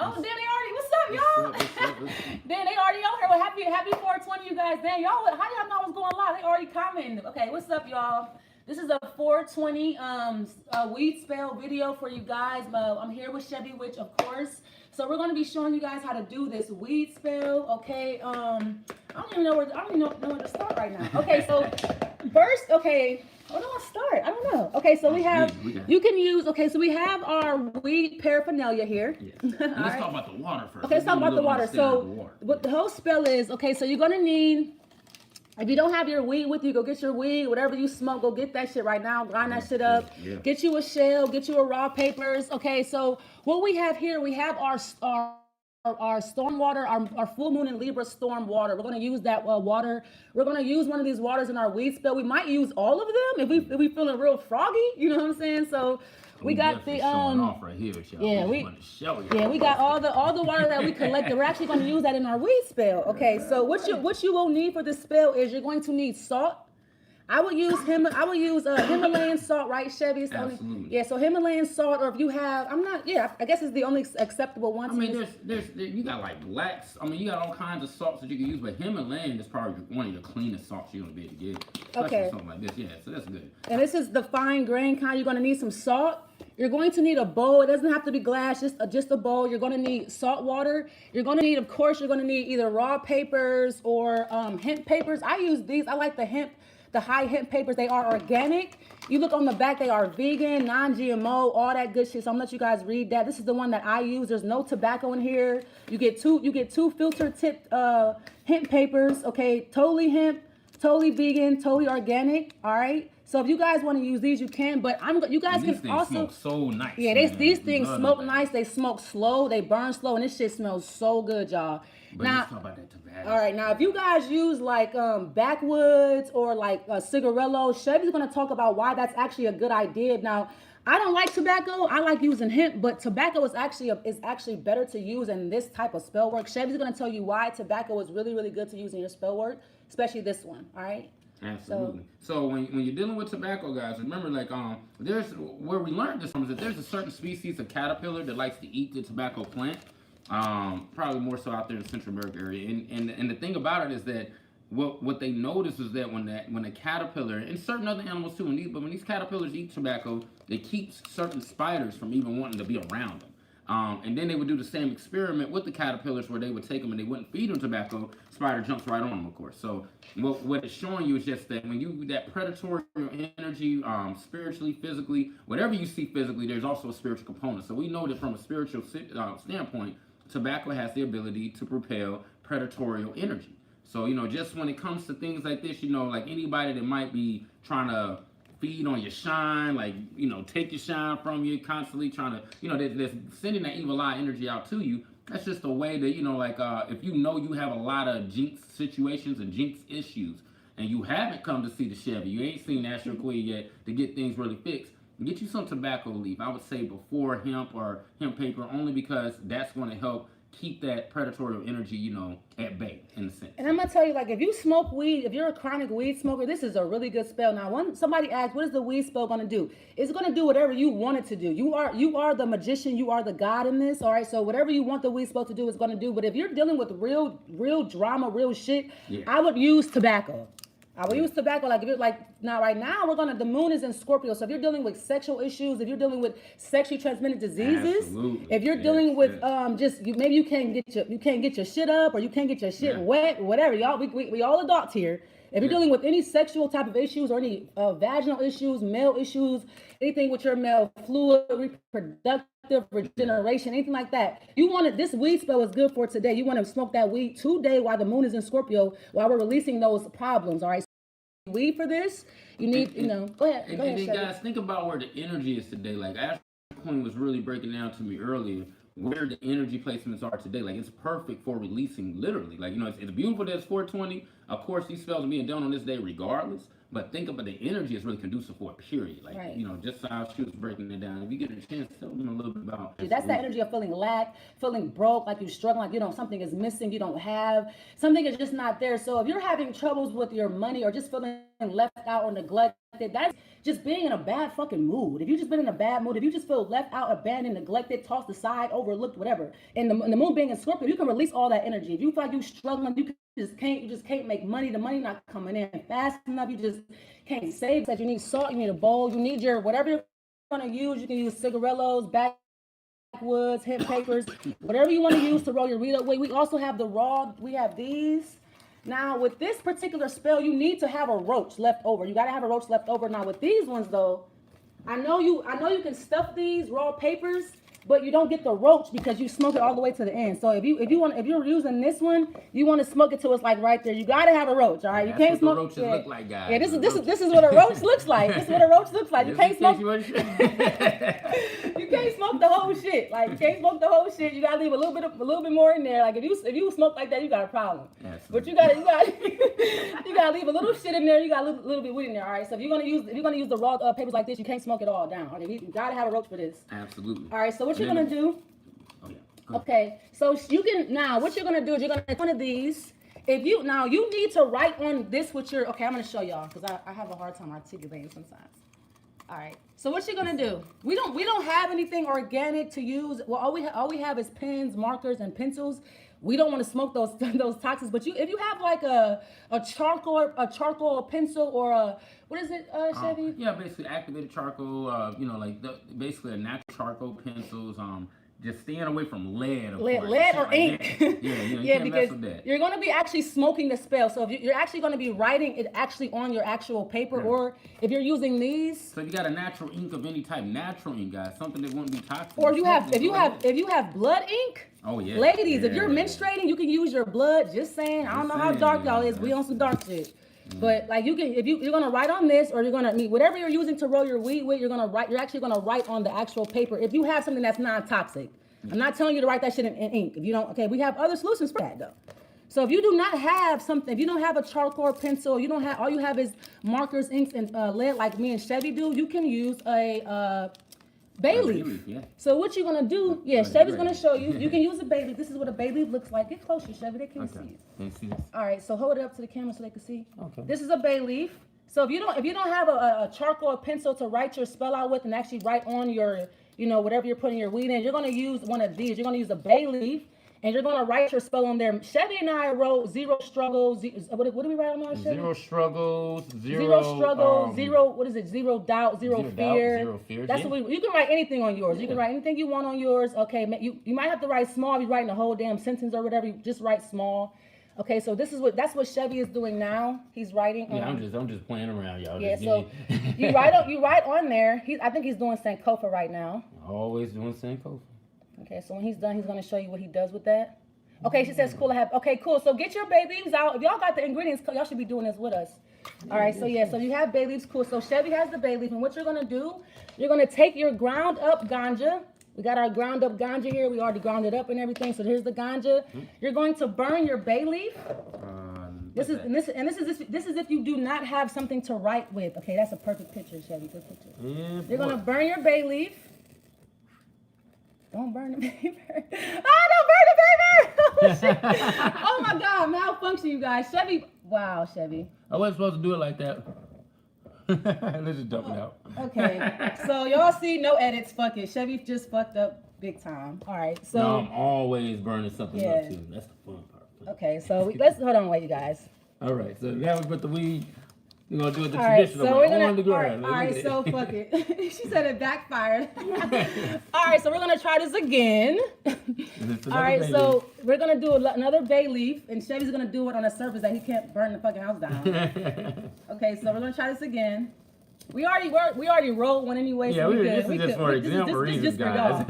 Oh, then they already, what's up, y'all? Then they already on here. Well, happy 420, you guys. Then y'all, how y'all know I was going live? They already commented. Okay, what's up, y'all? This is a 420 weed spell video for you guys. I'm here with Chevy Witch, of course. So we're going to be showing you guys how to do this weed spell. Okay, I don't even know where to start right now. Okay, so first, okay. Where do I start? I don't know. Okay, so we have, you can use, okay, so we have our weed paraphernalia here. Yeah. Let's talk about the water first. Okay, let's talk about the water. So what the whole spell is, okay, so you're going to need, if you don't have your weed with you, go get your weed. Whatever you smoke, go get that shit right now. Grind that shit up. Yeah. Get you a shell. Get you a raw papers. Okay, so what we have here, we have our storm water, our full moon in Libra storm water. We're going to use that water. We're going to use one of these waters in our weed spell. We might use all of them if we feeling real froggy. You know what I'm saying? So we got the off right here, yeah, we got all the water that we collected. We're actually going to use that in our weed spell. Okay, so what you will need for this spell is you're going to need salt. I would use Himalayan salt, right, Chevy? Absolutely. Yeah, so Himalayan salt, or if you have, I guess it's the only acceptable one. I mean, you got like blacks. I mean, you got all kinds of salts that you can use, but Himalayan is probably one of the cleanest salts you're gonna be able to get. Especially something like this, yeah. So that's good. And this is the fine grain kind. You're gonna need some salt. You're going to need a bowl. It doesn't have to be glass, just a bowl. You're going to need salt water. You're going to need, of course, you're going to need either raw papers or hemp papers. I use these. I like the high hemp papers. They are organic. You look on the back, they are vegan, non-GMO, all that good shit. So I'm gonna let you guys read that. This is the one that I use. There's no tobacco in here. You get two filter tipped hemp papers. Okay, totally hemp, totally vegan, totally organic. All right. So if you guys want to use these, you can. But you guys can also smoke so nice. Yeah, these things smoke nice. They smoke slow. They burn slow, and this shit smells so good, y'all. But now, let's talk about that tobacco. All right, now if you guys use like backwoods or like cigarillo, Chevy's gonna talk about why that's actually a good idea. Now, I don't like tobacco. I like using hemp, but tobacco is actually better to use in this type of spell work. Chevy's gonna tell you why tobacco is really, really good to use in your spell work, especially this one. All right. Absolutely. So when you're dealing with tobacco, guys, remember there's where we learned this from is that there's a certain species of caterpillar that likes to eat the tobacco plant. Probably more so out there in the Central America area. And the thing about it is that what they notice is that when a caterpillar, and certain other animals too, when these caterpillars eat tobacco, they keep certain spiders from even wanting to be around them. And then they would do the same experiment with the caterpillars where they would take them and they wouldn't feed them tobacco. Spider jumps right on them, of course. So what it's showing you is just that when that predatory energy, spiritually, physically, whatever you see physically, there's also a spiritual component. So we know that from a spiritual standpoint, tobacco has the ability to propel predatory energy. So, just when it comes to things like this, like anybody that might be trying to feed on your shine, like, take your shine from you, constantly trying to, they're sending that evil eye energy out to you. That's just a way that, if you have a lot of jinx situations and jinx issues, and you haven't come to see the Chevy, you ain't seen Astro Queen yet to get things really fixed, get you some tobacco leaf. I would say before hemp or hemp paper, only because that's going to help keep that predatory energy, at bay in a sense. And I'm gonna tell you, like, if you smoke weed, if you're a chronic weed smoker, this is a really good spell. Now, somebody asked, what is the weed spell gonna do? It's gonna do whatever you want it to do. You are the magician, you are the god in this. All right, so whatever you want the weed spell to do is gonna do. But if you're dealing with real drama, real shit, yeah, I would use tobacco. I will use tobacco, like if you're now right now the moon is in Scorpio. So if you're dealing with sexual issues, if you're dealing with sexually transmitted diseases, absolutely, if you're dealing with maybe you can't get your shit up or you can't get your shit wet, whatever, y'all, we all adults here. If you're dealing with any sexual type of issues or any vaginal issues, male issues, anything with your male fluid, reproductive regeneration, anything like that, this weed spell is good for today. You want to smoke that weed today while the moon is in Scorpio, while we're releasing those problems. All right. Weed for this, you need, go ahead. And then guys, think about where the energy is today. Like Astro Queen was really breaking down to me earlier where the energy placements are today. Like it's perfect for releasing, literally. Like, it's beautiful that it's 420. Of course, these spells are being done on this day regardless. But think about the energy is really conducive for a period. Like, Right. you know, just how she was breaking it down. If you get a chance, tell them a little bit about That's that energy of feeling lack, feeling broke, like you're struggling, like you know something is missing, you don't have, something is just not there. So if you're having troubles with your money or just feeling left out or neglected, that's just being in a bad fucking mood. If you just been in a bad mood, if you just feel left out, abandoned, neglected, tossed aside, overlooked, whatever, and the moon being in Scorpio, you can release all that energy. If you feel like you're struggling, you just can't make money. The money not coming in fast enough. You just can't save. That you need salt, you need a bowl, you need your whatever you're gonna use. You can use cigarillos, backwoods, hemp papers, whatever you want to use to roll your weed up with. We also have the raw. We have these. Now with this particular spell, you need to have a roach left over. You gotta have a roach left over. Now with these ones though, I know you can stuff these raw papers, but you don't get the roach because you smoke it all the way to the end. So if you're using this one, you want to smoke it till it's like right there. You gotta have a roach, all right? You can't smoke. That's what the roaches look like, guys. Yeah, this is what a roach looks like. This is what a roach looks like. You can't smoke. You can't smoke the whole shit. Like you can't smoke the whole shit. You gotta leave a little bit more in there. Like if you smoke like that, you got a problem. Absolutely. But you gotta leave a little shit in there. You got a little bit weed in there. All right. So if you're gonna use the raw papers like this, you can't smoke it all down. Okay, you gotta have a roach for this. Absolutely. All right. So what you're gonna do? Oh yeah. Okay. So you can now. What you're gonna do is you're gonna take one of these. If you now you need to write on this with your. Okay, I'm gonna show y'all because I have a hard time articulating sometimes. All right. So what you're gonna do? We don't have anything organic to use. Well, all we have is pens, markers, and pencils. We don't want to smoke those toxins. But if you have like a charcoal pencil or a what is it, Chevy? Yeah, basically activated charcoal. You know, like basically a natural charcoal pencils. Just staying away from lead, of course. Lead or ink. Yeah, because mess with that. you're going to be actually smoking the spell. So if you're actually going to be writing it actually on your actual paper, or if you're using these. So if you got a natural ink of any type, natural ink, guys, something that wouldn't be toxic. Or if you have blood ink. Oh yeah. Ladies, if you're menstruating, you can use your blood. Just saying. I don't know how dark y'all is. We on some dark shit. But like you can, if you're gonna write on this, or you're gonna need whatever you're using to roll your weed with, you're actually gonna write on the actual paper. If you have something that's non-toxic, I'm not telling you to write that shit in ink. If you don't, okay, we have other solutions for that though. So if you do not have something, if you don't have a charcoal pencil, you don't have, all you have is markers, inks, and lead like me and Chevy do, you can use a bay leaf. Yeah. So what you're gonna do, Chevy's gonna show you. You can use a bay leaf. This is what a bay leaf looks like. Get closer, Chevy. They can't see it. Can you see this? All right, so hold it up to the camera so they can see. Okay. This is a bay leaf. So if you don't have a charcoal pencil to write your spell out with and actually write on your, whatever you're putting your weed in, you're gonna use one of these. You're gonna use a bay leaf. And you're gonna write your spell on there. Chevy and I wrote zero struggles. What do we write on ours, Chevy? Zero struggles. Zero struggles. Zero. What is it? Zero doubt. Zero fear. Zero fear. That's what you can write anything on yours. You can write anything you want on yours. Okay. You might have to write small. If you're writing a whole damn sentence or whatever. You just write small. Okay. So that's what Chevy is doing now. He's writing. Yeah. I'm just playing around, y'all. Yeah. So you write on there. I think he's doing Sankofa right now. Always doing Sankofa. Okay, so when he's done, he's going to show you what he does with that. Okay, she says, cool, okay, cool. So get your bay leaves out. If y'all got the ingredients, y'all should be doing this with us. All right, so so you have bay leaves, cool. So Chevy has the bay leaf, and what you're going to do, you're going to take your ground up ganja. We got our ground up ganja here. We already ground it up and everything. So here's the ganja. You're going to burn your bay leaf. This is if you do not have something to write with. Okay, that's a perfect picture, Chevy. Good picture. Yeah, you're going to burn your bay leaf. Don't burn the paper. Oh, don't burn the paper! Oh, shit. Oh my God, malfunction, you guys. Chevy, wow, Chevy. I wasn't supposed to do it like that. Let's just dump it out. Okay, so y'all see, no edits. Fuck it. Chevy just fucked up big time. All right, so. No, I'm always burning something up too. That's the fun part. Okay, so let's hold on, wait, you guys. All right, so now we put the weed. We're gonna do it the all right, traditional so way. We're gonna, on the ground. All right, so fuck it. She said it backfired. All right, so we're gonna try this again. All right, so we're gonna do another bay leaf, and Chevy's gonna do it on a surface that he can't burn the fucking house down. Okay, so we're gonna try this again. We already rolled one anyway. Yeah, so this is just for example reasons, guys.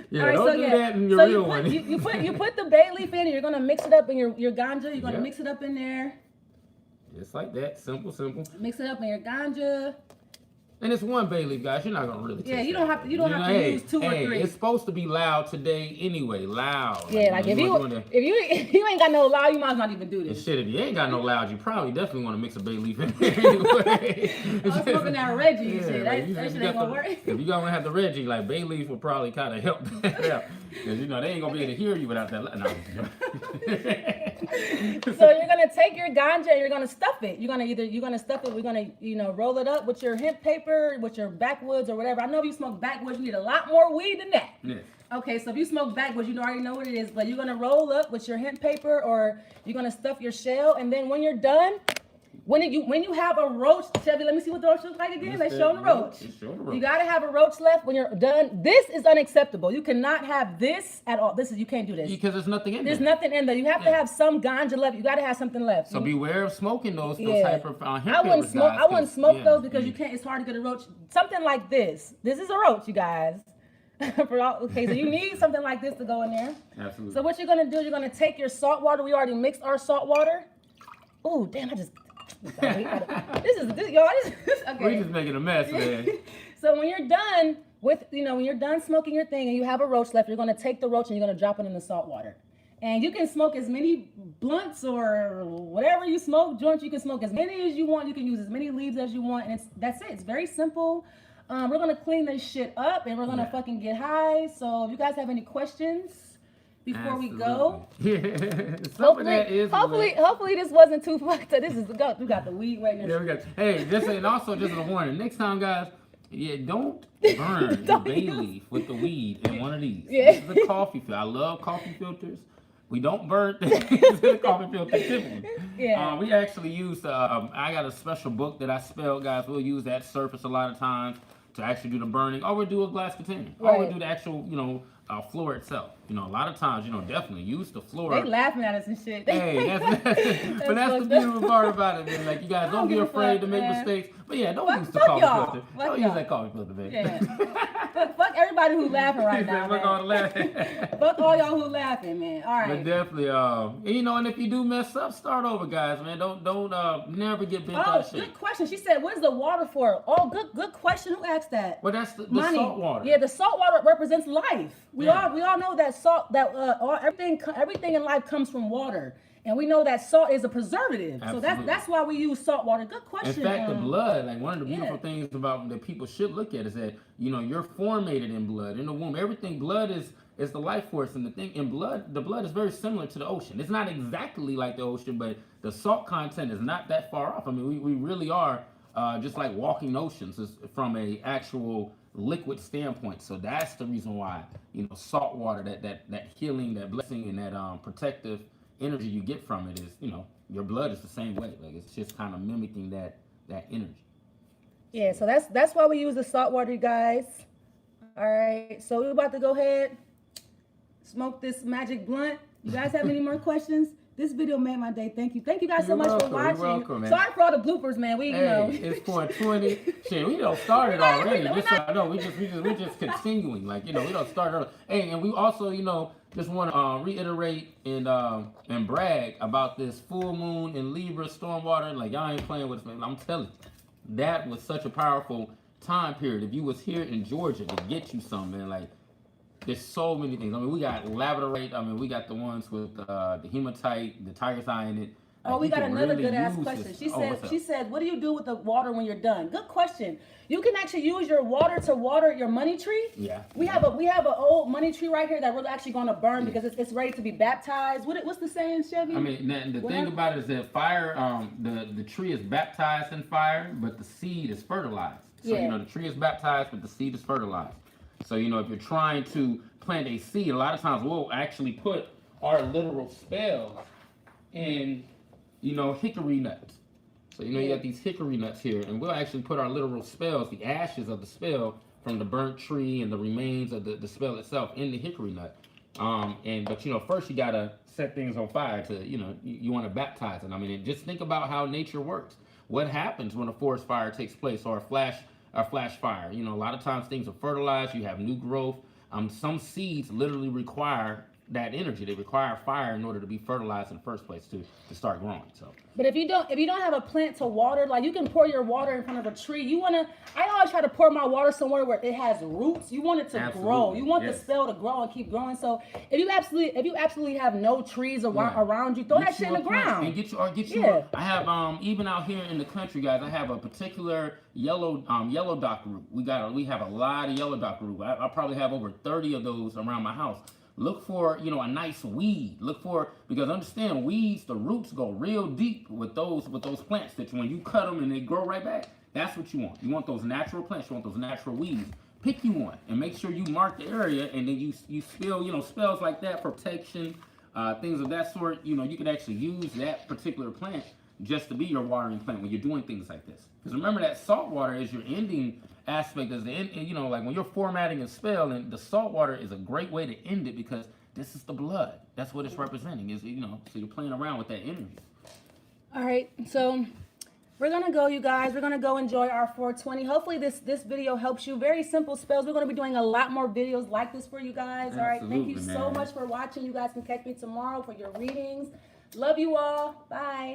Yeah, all right, don't do that in your real one. You put the bay leaf in, and you're gonna mix it up in your ganja. You're gonna mix it up in there. Just like that, simple. Mix it up in your ganja. And it's one bay leaf, guys. You're not gonna really. Yeah, taste you don't that. have to. You don't have to Hey, use 2 or 3. It's supposed to be loud today anyway. Loud. Yeah, like if you if you ain't got no loud, you might not even do And this. shit, if you ain't got no loud, you probably definitely want to mix a bay leaf in there anyway. I was smoking that Reggie and shit. like, That shit ain't gonna work. If you gonna have the Reggie, like bay leaf will probably kind of help that out, because you know they ain't gonna be able to hear you without that. No. So you're gonna take your ganja and you're gonna stuff it. You're gonna stuff it. We're gonna roll it up with your hemp paper, with your backwoods or whatever. I know if you smoke backwoods, you need a lot more weed than that. Yeah. Okay, so if you smoke backwoods, you already know what it is. But you're gonna roll up with your hemp paper, or you're gonna stuff your shell, and then when you're done, when you have a roach, Chevy, let me see what the roach looks like again. Let's show the roach. You gotta have a roach left when you're done. This is unacceptable. You cannot have this at all. You can't do this. Because there's nothing in there. There's nothing in there. You have to have some ganja left. You gotta have something left. So beware of smoking those type of hemp I wouldn't smoke. guys, I wouldn't smoke those because yeah. you can't. It's hard to get a roach. Something like this. This is a roach, you guys. Okay, so you need something like this to go in there. Absolutely. So what you're gonna do? You're gonna take your salt water. We already mixed our salt water. Oh damn! This is y'all. Okay. We're just making a mess, man. So when you're done with, when you're done smoking your thing and you have a roach left, you're gonna take the roach and you're gonna drop it in the salt water. And you can smoke as many blunts or whatever you smoke, joints. You can smoke as many as you want. You can use as many leaves as you want, and that's it. It's very simple. We're gonna clean this shit up and we're gonna fucking get high. So if you guys have any questions before we go, hopefully this wasn't too fucked up. This is the goat. We got the weed right now. Yeah, we got. Hey, just a warning. Next time, guys, don't burn the bay leaf with the weed in one of these. Yeah. This is a coffee filter. I love coffee filters. We don't burn things in a coffee filter typically. Yeah. We actually use. I got a special book that I spelled, guys. We'll use that surface a lot of times to actually do the burning, or we'll do a glass container, or we'll do the actual, floor itself. A lot of times, definitely use the floor. They laughing at us and shit. Hey, that's the beautiful part about it, man. Like, you guys don't be afraid to make mistakes. But yeah, don't use the coffee filter. Don't use that coffee filter, man. Yeah. fuck everybody who's laughing right now, man. Fuck all the laughing. Fuck all y'all who laughing, man. All right. But definitely, and if you do mess up, start over, guys, man. Don't never get bent out of shape. Good question. She said, "What is the water for?" Oh, good question. Who asked that? Well, that's the salt water. Yeah, the salt water represents life. We all know that salt, everything in life comes from water. And we know that salt is a preservative. Absolutely. So that's why we use salt water. Good question. In fact, the blood, like one of the beautiful things about that people should look at is that, you're formated in blood. In the womb, blood is the life force. And the thing in blood, the blood is very similar to the ocean. It's not exactly like the ocean, but the salt content is not that far off. I mean, we really are just like walking oceans from a actual liquid standpoint. So that's the reason why, salt water, that healing, that blessing, and that protective energy you get from it is, your blood is the same way. Like, it's just kind of mimicking that energy. Yeah, so that's why we use the salt water, you guys. All right, so we're about to go ahead, smoke this magic blunt. You guys have any more questions? This video made my day. Thank you guys so much for watching. You're welcome, man. Sorry for all the bloopers, man. It's 420. Shit, we don't start it already. We just continuing. Like, we don't start early. Hey, and we also, just want to reiterate and brag about this full moon in Libra stormwater. Like, y'all ain't playing with us, man. I'm telling you, that was such a powerful time period. If you was here in Georgia to get you some, man, like, there's so many things. I mean, we got labradorite. I mean, we got the ones with the hematite, the tiger's eye in it. Oh, we got another good ass question. She said, what do you do with the water when you're done? Good question. You can actually use your water to water your money tree. Yeah. We have an old money tree right here that we're actually going to burn because it's ready to be baptized. What's the saying, Chevy? I mean, the thing about it is that fire, the tree is baptized in fire, but the seed is fertilized. So, the tree is baptized, but the seed is fertilized. So, if you're trying to plant a seed, a lot of times we'll actually put our literal spells in, hickory nuts. So, you got these hickory nuts here, and we'll actually put our literal spells, the ashes of the spell from the burnt tree and the remains of the spell itself in the hickory nut. But first you got to set things on fire to, you want to baptize it. I mean, just think about how nature works. What happens when a forest fire takes place or a flash fire? A lot of times things are fertilized, you have new growth. Some seeds literally require that energy. They require fire in order to be fertilized in the first place to start growing. So. But if you don't have a plant to water, like you can pour your water in front of a tree. I always try to pour my water somewhere where it has roots. You want it to grow. You want the spell to grow and keep growing. So if you absolutely have no trees around you, throw that shit in the ground. And get you. I have even out here in the country, guys. I have a particular yellow dock root. We have a lot of yellow dock root. I probably have over 30 of those around my house. Look for, a nice weed. Because understand, weeds, the roots go real deep with those plants that when you cut them and they grow right back, that's what you want. You want those natural plants. You want those natural weeds. Pick you one and make sure you mark the area, and then you spill, spells like that, protection, things of that sort. You can actually use that particular plant just to be your watering plant when you're doing things like this. Because remember that salt water is your ending aspect, as the end, like when you're formatting a spell, and the salt water is a great way to end it, because this is the blood. That's what it's representing, is so you're playing around with that energy. All right, so we're gonna go, you guys. We're gonna go enjoy our 420. Hopefully this video helps you. Very simple spells. We're gonna be doing a lot more videos like this for you guys. All right, thank you so much for watching. You guys can catch me tomorrow for your readings. Love you all. Bye.